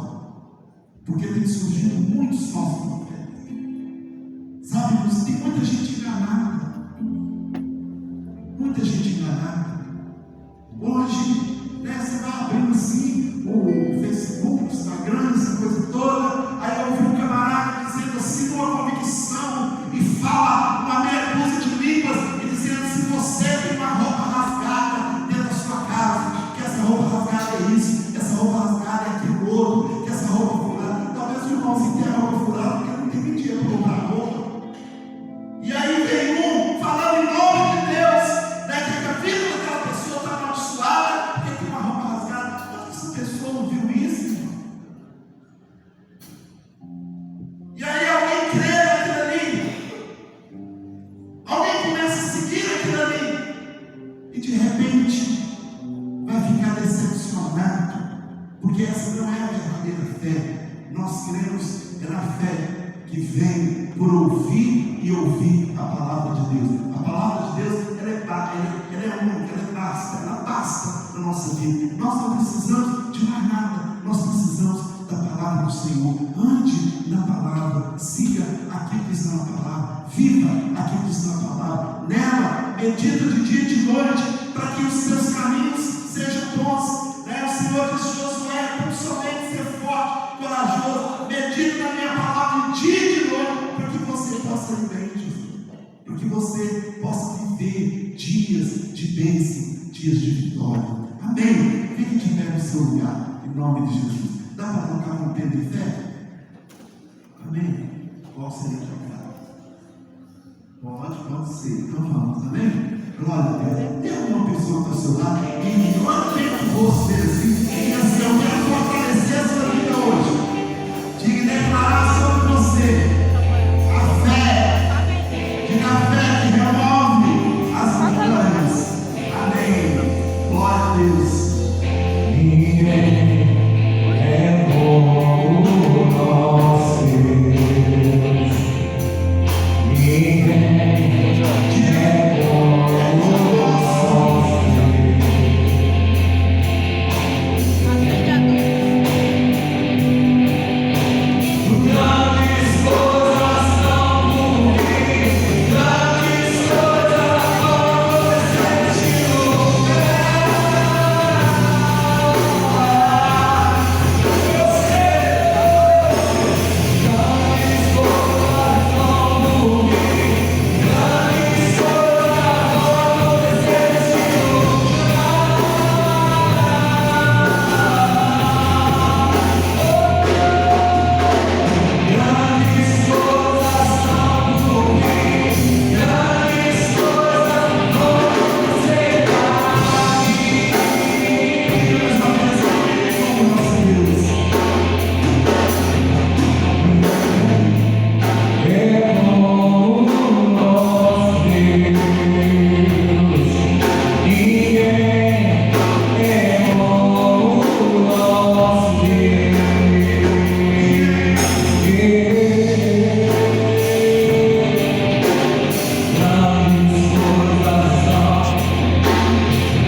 Porque tem surgido muitos falsos profetas. Sabe, tem muita gente enganada. Muita gente enganada. Hoje, você vai abrindo assim o Facebook, o Instagram, essa coisa toda. Aí eu ouvi um camarada dizendo assim, com uma convicção e de repente vai ficar decepcionado, porque essa não é a verdadeira fé. Nós cremos na fé que vem por ouvir e ouvir a palavra de Deus. A palavra de Deus, ela é única, ela basta na nossa vida. Nós não precisamos de mais nada, nós precisamos da palavra do Senhor. Ande na palavra, siga aquilo que está na palavra, viva aquilo que está na palavra. Nela, medita de dia e de noite, para que os seus caminhos sejam bons. O Senhor diz: Josué, tão somente ser forte, corajoso, medita na minha palavra de dia e de noite, para que você possa ir bem, Jesus, para que você possa viver dias de bênção, dias de vitória. Amém? Fique de pé no seu lugar, em nome de Jesus. Dá para colocar um pé de fé? Amém? Qual seria a tua cara? Pode ser. Então vamos, amém? Glória a Deus. Tem alguma pessoa que está ao seu lado e olha dentro do rosto dele assim, e assim: eu quero fortalecer a sua vida hoje. Diga e declarar sobre você a fé. Diga a fé que remove as montanhas. Amém. Glória a Deus.